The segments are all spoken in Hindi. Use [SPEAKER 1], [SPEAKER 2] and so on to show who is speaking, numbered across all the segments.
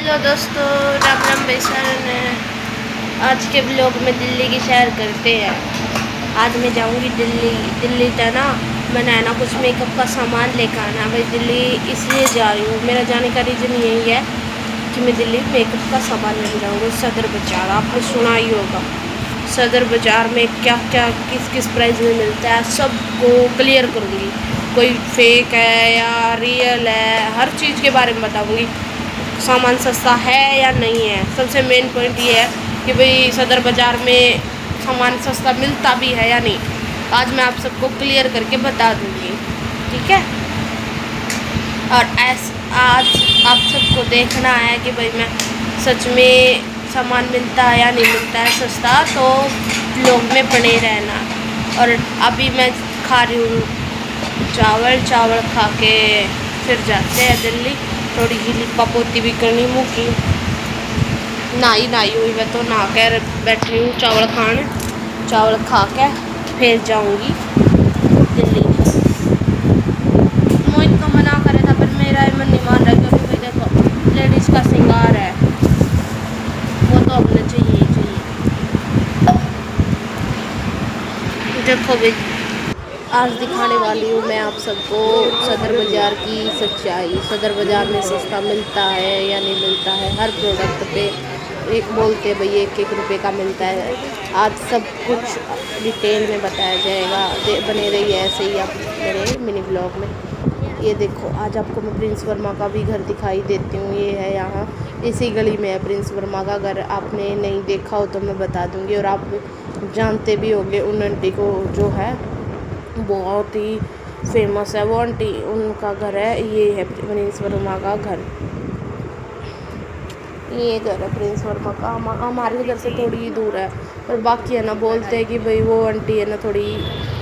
[SPEAKER 1] हेलो दोस्तों, राम राम बेसन। आज के ब्लॉग में दिल्ली की सैर करते हैं। आज मैं जाऊंगी दिल्ली था ना। मैंने ना कुछ मेकअप का सामान लेकर आना भाई। दिल्ली इसलिए जा रही हूँ, मेरा जाने का रीज़न यही है कि मैं दिल्ली मेकअप का सामान लेने जाऊँगी। सदर बाज़ार आपने सुना ही होगा। सदर बाज़ार में क्या क्या किस किस प्राइस में मिलता है सबको क्लियर करूँगी। कोई फेक है या रियल है, हर चीज़ के बारे में बताऊँगी। सामान सस्ता है या नहीं है। सबसे मेन पॉइंट ये है कि भाई सदर बाज़ार में सामान सस्ता मिलता भी है या नहीं। आज मैं आप सबको क्लियर करके बता दूँगी, ठीक है। और आज आप सबको देखना है कि भाई मैं सच में सामान मिलता है या नहीं मिलता है सस्ता, तो ब्लॉग में बने रहना। और अभी मैं खा रही हूँ चावल खा के फिर जाते हैं दिल्ली। थोड़ी सी लिपापोती भी करनी मुँह की। नहाई हुई मैं तो नहा कर बैठी हूँ चावल खा के फिर जाऊँगी दिल्ली। मोहित तो मना करे था पर मेरा मन नहीं मान रहा, क्योंकि भाई देखो लेडीज़ का श्रृंगार है, वो तो अपने चाहिए। देखो भाई, आज दिखाने वाली हूँ मैं आप सबको सदर बाज़ार की सच्चाई। सदर बाज़ार में सस्ता मिलता है या नहीं मिलता है। हर प्रोडक्ट पे एक बोलते हैं भाई 1-1 रुपये का मिलता है। आज सब कुछ डिटेल में बताया जाएगा। बने रहिए ऐसे ही आप मेरे मिनी ब्लॉग में। ये देखो, आज आपको मैं प्रिंस वर्मा का भी घर दिखाई देती हूँ। ये है यहाँ इसी गली में है प्रिंस वर्मा का घर। आपने नहीं देखा हो तो मैं बता दूँगी, और आप जानते भी होंगे उन आंटी को जो है बहुत ही फेमस है वो आंटी, उनका घर है। ये है प्रिंस वर्मा का घर, ये घर है प्रिंस वर्मा का। हमारे घर से थोड़ी ही दूर है, पर बाकी है ना बोलते हैं कि भाई वो आंटी है ना थोड़ी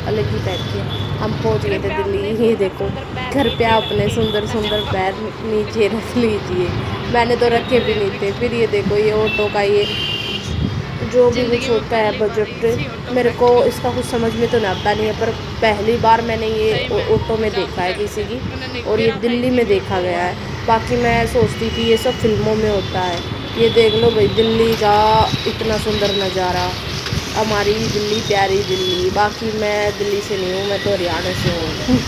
[SPEAKER 1] अलग ही टाइप की है। हम पहुंच गए थे दिल्ली। ये देखो घर पे अपने सुंदर पैर नीचे रख लीजिए। मैंने तो रखे भी नहीं थे। फिर ये देखो ये ऑटो का ये जो भी कुछ होता है बजट, मेरे को इसका कुछ समझ में तो आता नहीं है, पर पहली बार मैंने ये ऑटो में देखा है किसी की, और ये दिल्ली में देखा गया है। बाकी मैं सोचती थी ये सब फिल्मों में होता है। ये देख लो भाई दिल्ली का इतना सुंदर नज़ारा। हमारी दिल्ली प्यारी दिल्ली। बाकी मैं दिल्ली से नहीं हूँ, मैं तो हरियाणा से हूँ।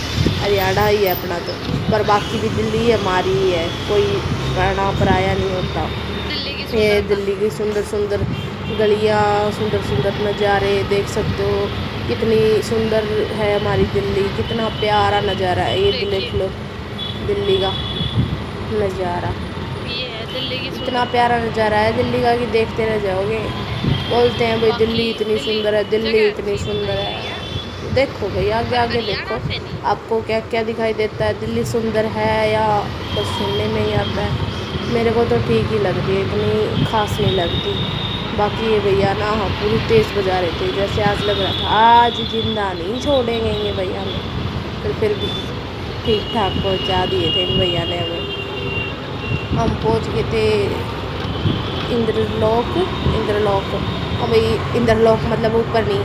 [SPEAKER 1] हरियाणा ही है अपना तो, पर बाकी भी दिल्ली हमारी ही है, कोई पराया पराया नहीं होता। ये दिल्ली की सुंदर गलियाँ, सुंदर नज़ारे देख सकते हो। कितनी सुंदर है हमारी दिल्ली, कितना प्यारा नज़ारा है। ये देख लो दिल्ली का नज़ारा, इतना प्यारा नज़ारा है दिल्ली का कि देखते रह जाओगे। बोलते हैं भाई दिल्ली इतनी सुंदर है, दिल्ली इतनी सुंदर है। देखो भाई आगे देखो आपको क्या क्या दिखाई देता है। दिल्ली सुंदर है या बस सुनने में ही आता है। मेरे को तो ठीक ही लगती है, इतनी खास नहीं लगती। बाकी ये भैया ना हाँ पूरी तेज़ बजा रहे थे, जैसे आज लग रहा था आज जिंदा नहीं छोड़ेंगे ये भैया ने। फिर भी ठीक ठाक पहुंचा दिए थे इन भैया ने हमें। हम पहुंच गए थे इंद्रलोक। हाँ भाई इंद्रलोक मतलब ऊपर नहीं,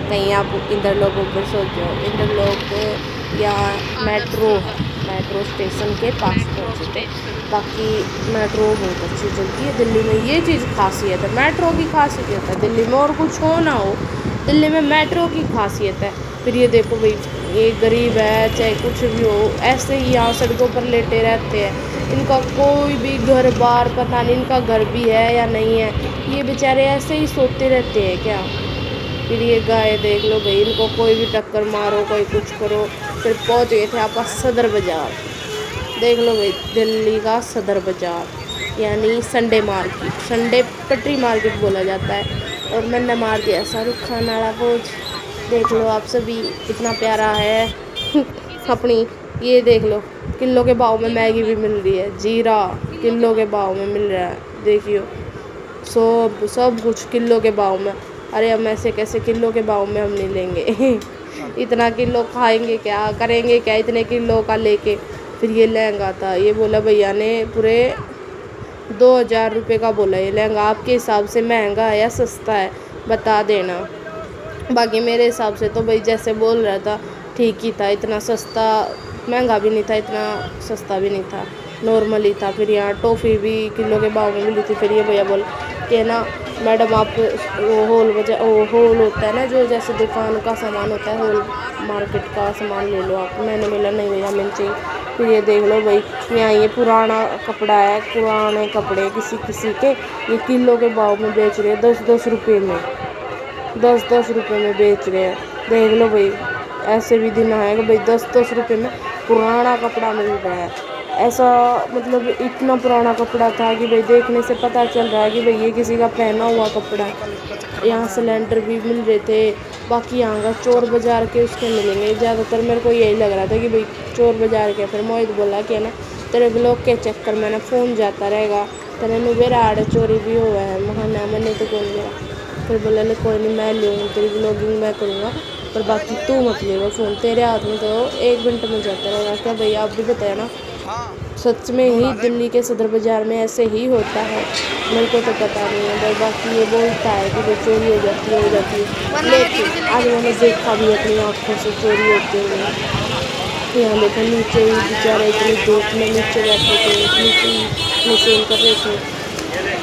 [SPEAKER 1] कहीं आप इंद्रलोक ऊपर सोचो। इंद्रलोक यहाँ मेट्रो स्टेशन के पास पहुँचे थे। बाकी मेट्रो बहुत अच्छी चलती है दिल्ली में, ये चीज़ खासियत है। मेट्रो की खासियत है दिल्ली में, और कुछ हो ना हो दिल्ली में मेट्रो की खासियत है। फिर ये देखो भाई ये गरीब है चाहे कुछ भी हो, ऐसे ही यहाँ सड़कों पर लेटे रहते हैं। इनका कोई भी घर बार पता नहीं इनका घर भी है या नहीं है। ये बेचारे ऐसे ही सोते रहते हैं क्या। फिर ये गाय देख लो भाई, इनको कोई भी टक्कर मारो कोई कुछ करो। फिर पहुंच गए थे आप सदर बाज़ार। देख लो भाई दिल्ली का सदर बाज़ार यानी संडे मार्केट, संडे पटरी मार्केट बोला जाता है। और मैंने मार दिया शाहरुख खान वाला पोज। देख लो आप सभी कितना प्यारा है। अपनी ये देख लो किलो के भाव में मैगी भी मिल रही है, जीरा किलो के भाव में मिल रहा है। देखियो सब कुछ किलो के भाव में। अरे हम ऐसे कैसे किलो के भाव में हम नहीं लेंगे। इतना किलो खाएंगे क्या, करेंगे क्या इतने किलो का लेके। फिर ये लहंगा था, ये बोला भैया ने पूरे 2000 रुपये का बोला। ये लहंगा आपके हिसाब से महंगा है या सस्ता है बता देना। बाकी मेरे हिसाब से तो भाई जैसे बोल रहा था ठीक ही था, इतना सस्ता महंगा भी नहीं था, इतना सस्ता भी नहीं था। नॉर्मल ही था। फिर यहाँ टॉफ़ी भी किलो के भाव में मिली थी। फिर ये भैया बोल के ना मैडम आप वो होल होता है ना जो जैसे दुकान का सामान होता है, होल मार्केट का सामान ले लो आप। मैंने बोला नहीं भैया मैंने चाहिए। फिर ये देख लो भाई, यहाँ ये पुराना कपड़ा है, पुराने कपड़े किसी किसी के ये किलो के भाव में बेच रहे हैं, 10-10 रुपये में, 10-10 रुपये में बेच रहे हैं। देख लो भाई, ऐसे भी दिन आएगा भाई 10-10 रुपये में पुराना कपड़ा मिल रहा है। ऐसा मतलब इतना पुराना कपड़ा था कि भाई देखने से पता चल रहा है कि भाई ये किसी का पहना हुआ कपड़ा है। यहाँ सिलेंडर भी मिल रहे थे। बाकी यहाँ का चोर बाज़ार के उसके मिलेंगे ज़्यादातर। मेरे को यही लग रहा था कि भाई चोर बाज़ार के। फिर मोहित बोला कि ना तेरे ब्लॉग के चक्कर में ना फ़ोन जाता रहेगा, तेरे मेरा आड़े चोरी भी हुआ है। मैं मैंने तो कौन लिया। फिर बोला ले कोई नहीं मैं लूँगी, तेरी ब्लॉगिंग मैं करूँगा, पर बाकी तू मत लेगा फ़ोन, तेरे हाथ में तो 1 घंटे में जाता रहेगा। क्या भैया आप भी बताया ना, सच में ही दिल्ली के सदर बाज़ार में ऐसे ही होता है? मेरे को तो पता नहीं है भाई। बाकी ये बोलता है कि भाई चोरी हो जाती है, लेकिन आज मैंने देखा भी अपनी आँखों से चोरी होते हुए। यहाँ देखो नीचे ही बेचारे इतनी धूप में नीचे बैठे थे, नीचे सेल कर रहे थे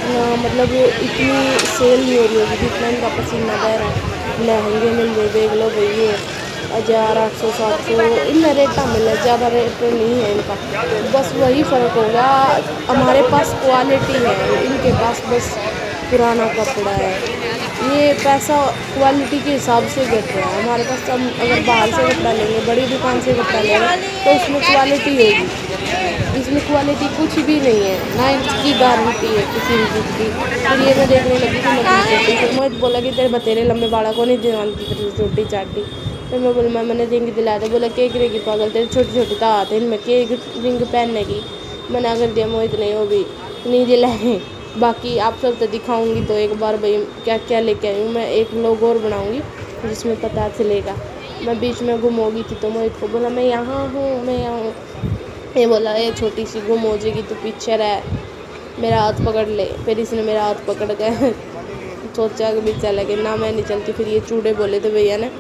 [SPEAKER 1] ना। मतलब इतनी सेल नहीं हो रही होगी जितना इनका पसीना बह रहा है। लहंगे मिल रहे देख लो भाई, ये 1800-700 इनमें रेटा मिला, ज़्यादा रेट नहीं है इनका। बस वही फ़र्क होगा, हमारे पास क्वालिटी है, इनके पास बस पुराना कपड़ा है। ये पैसा क्वालिटी के हिसाब से घट रहा है। हमारे पास हम अगर बाहर से कपड़ा लेंगे, बड़ी दुकान से कपड़ा लेंगे तो उसमें क्वालिटी होगी, इसमें क्वालिटी कुछ भी नहीं है, ना इसकी गारंटी है किसी भी चीज़ की। फिर ये मैं देखने लगी कि मैं फिर मुझे बोला कि तेरे बतेरे लंबे बालों को नहीं दिलाती तेरी छोटी चाटी। फिर मैं बोला मैंने रिंग दिलाया था। बोला के गिरेगी पागल, तेरे छोटी छोटी तो आते इनमें के रिंग पहनने की। मना कर दिया मोहित नहीं, वो भी नहीं दिलाए। बाकी आप सब तो दिखाऊंगी तो एक बार भाई क्या क्या लेके आई हूँ मैं, एक लोग और बनाऊंगी जिसमें पता चलेगा। मैं बीच में गुम हो गई थी तो मोहित को बोला मैं यहाँ हूँ, मैं यहाँ हूँ। ये बोला ये छोटी सी गुम हो जाएगी तो पीछे रह, मेरा हाथ पकड़ ले। फिर इसने मेरा हाथ पकड़ के सोचा कि भी चला कि ना मैं नहीं चलती। फिर ये चूड़े बोले थे भैया ने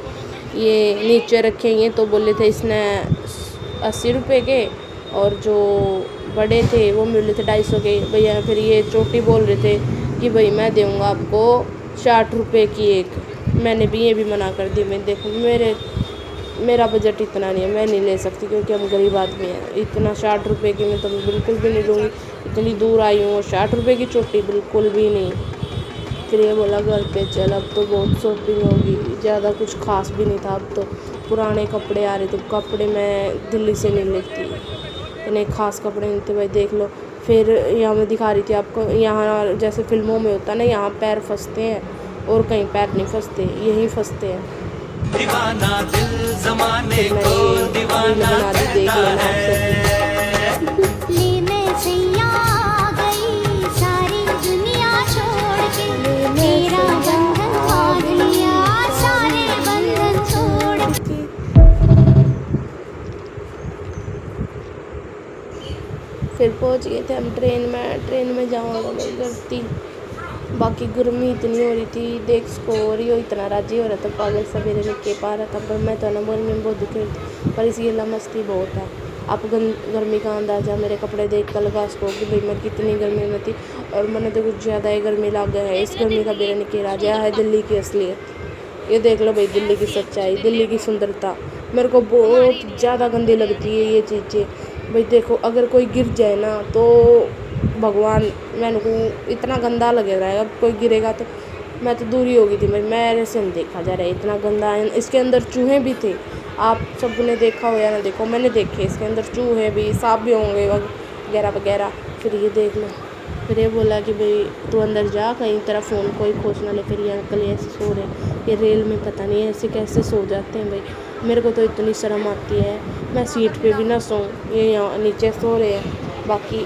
[SPEAKER 1] ये नीचे रखेंगे तो बोले थे इसने 80 रुपये के, और जो बड़े थे वो मिले थे 250 के भैया। फिर ये चोटी बोल रहे थे कि भाई मैं दूँगा आपको 60 रुपये की एक। मैंने भी ये भी मना कर दी। मैं देखो मेरा बजट इतना नहीं है, मैं नहीं ले सकती क्योंकि हम गरीब आदमी हैं। इतना 60 रुपये की मैं तो बिल्कुल भी नहीं लूँगी। इतनी दूर आई हूँ और 60 रुपये की चोटी बिल्कुल भी नहीं। फिर ये बोला घर पे चल, अब तो बहुत शॉपिंग होगी, ज़्यादा कुछ खास भी नहीं था। अब तो पुराने कपड़े आ रहे थे, कपड़े मैं दिल्ली से नहीं लेती, इतने खास कपड़े नहीं थे भाई देख लो। फिर यहाँ मैं दिखा रही थी आपको, यहाँ जैसे फिल्मों में होता है ना, यहाँ पैर फंसते हैं और कहीं पैर नहीं फंसते, यहीं फंसते हैं। दीवाना दिल ज़माने को दीवाना देख लेना आप सब। फिर पहुंच गए थे हम ट्रेन में जाऊँगा मैं करती। बाकी गर्मी इतनी हो रही थी, देख इसको हो रही हो इतना राजी हो रहा था पागल सवेरे में के पा रहा था। पर मैं तो ना गर्मी में बहुत दुखी थी, पर इसकी मस्ती बहुत है। आप गर्मी का अंदाज़ा मेरे कपड़े देख कर लगा सको कि भाई मैं कितनी गर्मी में थी। और मैंने तो कुछ ज़्यादा ही गर्मी लग गया है। इस गर्मी का बेरा नहीं राजा है दिल्ली की असलियत। ये देख लो भाई दिल्ली की सच्चाई, दिल्ली की सुंदरता मेरे को बहुत ज़्यादा गंदी लगती है ये चीज़ें भाई। देखो अगर कोई गिर जाए ना तो भगवान, मैंने को इतना गंदा लगे रहेगा, कोई गिरेगा तो मैं तो दूरी हो गई थी भाई। मेरे से नहीं देखा जा रहा है, इतना गंदा। इसके अंदर चूहे भी थे, आप सब ने देखा हो या ना देखो, मैंने देखे इसके अंदर चूहे भी, सांप भी होंगे वगैरह वगैरह। फिर ये देख लो, फिर ये बोला कि भाई तू अंदर जा, कहीं तेरा फ़ोन कोई खोज ना ले। फिर ये अंकल ऐसे सो रहे, ये रेल में पता नहीं ऐसे कैसे सो जाते हैं भाई। मेरे को तो इतनी शर्म आती है, मैं सीट पे भी ना सोऊं, ये यहाँ नीचे सो रहे हैं। बाकी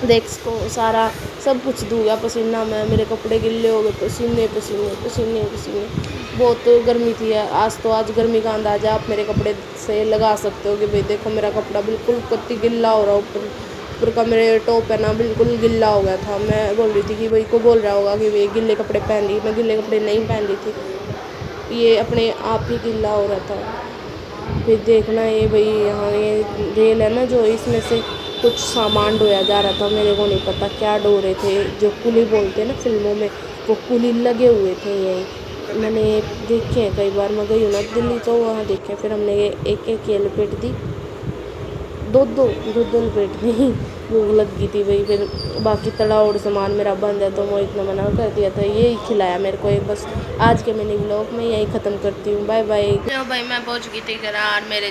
[SPEAKER 1] देख को सारा सब कुछ दूंगा पसीना में, मेरे कपड़े गिल्ले हो गए, पसीने पसीने पसीने पसीने। बहुत गर्मी थी आज तो। आज गर्मी का अंदाज़ा आप मेरे कपड़े से लगा सकते हो कि भाई देखो मेरा कपड़ा बिल्कुल कत्ती गिल्ला हो रहा, ऊपर का मेरे टॉप है ना बिल्कुल गिल्ला हो गया था। मैं बोल रही थी कि भाई को बोल रहा होगा कि भाई गिल्ले कपड़े पहन रही, मैं गिल्ले कपड़े नहीं पहन रही थी, ये अपने आप ही गिल्ला हो रहा था। फिर देखना ये भाई यहाँ ये रेल है ना जो, इसमें से कुछ सामान ढोया जा रहा था, मेरे को नहीं पता क्या ढो रहे थे। जो कुली बोलते हैं ना फिल्मों में, वो कुली लगे हुए थे यही। मैंने देखे हैं कई बार, मैं गई हूँ ना दिल्ली तो वहाँ देखे। फिर हमने एक एक ये लपेट दी, दो लपेट दी। भूख लग गई थी भाई। फिर बाकी तला और सामान मेरा बंद है तो मोहित ने मना कर दिया था, यही खिलाया मेरे को। एक बस आज के मिनी व्लॉग में यही ख़त्म करती हूँ। Bye bye. तो भाई मैं पहुँच गई थी घर और मेरे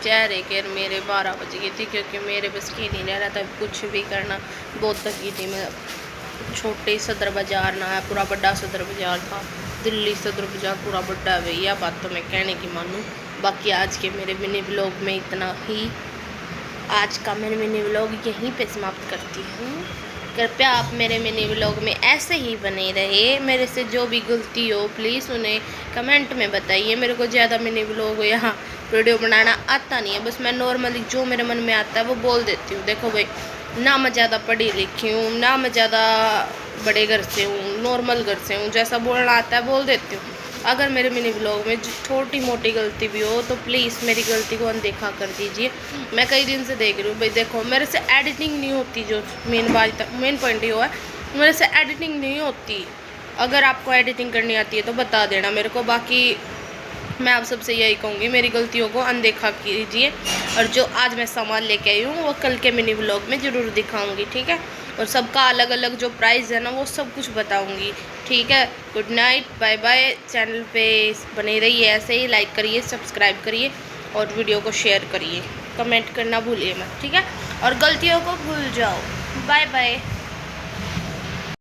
[SPEAKER 1] चेहरे के मेरे 12 बज गई थी, क्योंकि मेरे बस की नहीं रह रहा था कुछ भी करना। बहुत थक गई थी मैं। छोटे सदर बाज़ार ना है, पूरा बड़ा सदर बाज़ार था। दिल्ली सदर बाज़ार पूरा बड़ा है भैया, बात तो मैं कहने की मानूँ। बाकी आज के मेरे मिनी व्लॉग में इतना ही। आज का मेरे मिनी व्लॉग यहीं पे समाप्त करती हूँ। कृपया आप मेरे मिनी व्लॉग में ऐसे ही बने रहे। मेरे से जो भी गलती हो प्लीज़ उन्हें कमेंट में बताइए। मेरे को ज़्यादा मिनी व्लॉग या वीडियो बनाना आता नहीं है, बस मैं नॉर्मली जो मेरे मन में आता है वो बोल देती हूँ। देखो भाई, ना मैं ज़्यादा पढ़ी लिखी हूँ, ना मैं ज़्यादा बड़े घर से हूँ, नॉर्मल घर से हूँ। जैसा बोलना आता है बोल देती हूँ। अगर मेरे मिनी व्लॉग में छोटी मोटी गलती भी हो तो प्लीज़ मेरी गलती को अनदेखा कर दीजिए। मैं कई दिन से देख रही हूँ भाई, देखो मेरे से एडिटिंग नहीं होती। जो मेन पॉइंट ये है, मेरे से एडिटिंग नहीं होती। अगर आपको एडिटिंग करनी आती है तो बता देना मेरे को। बाकी मैं आप सबसे यही कहूँगी, मेरी गलतियों को अनदेखा कीजिए। और जो आज मैं सामान लेके आई हूँ वो कल के मिनी व्लॉग में ज़रूर दिखाऊँगी, ठीक है। और सबका अलग अलग जो प्राइस है ना वो सब कुछ बताऊँगी, ठीक है। Good night, bye bye. Channel पे बने रहिए ऐसे ही, लाइक करिए, सब्सक्राइब करिए और वीडियो को शेयर करिए। कमेंट करना भूलिए मत, ठीक है। और गलतियों को भूल जाओ। Bye bye.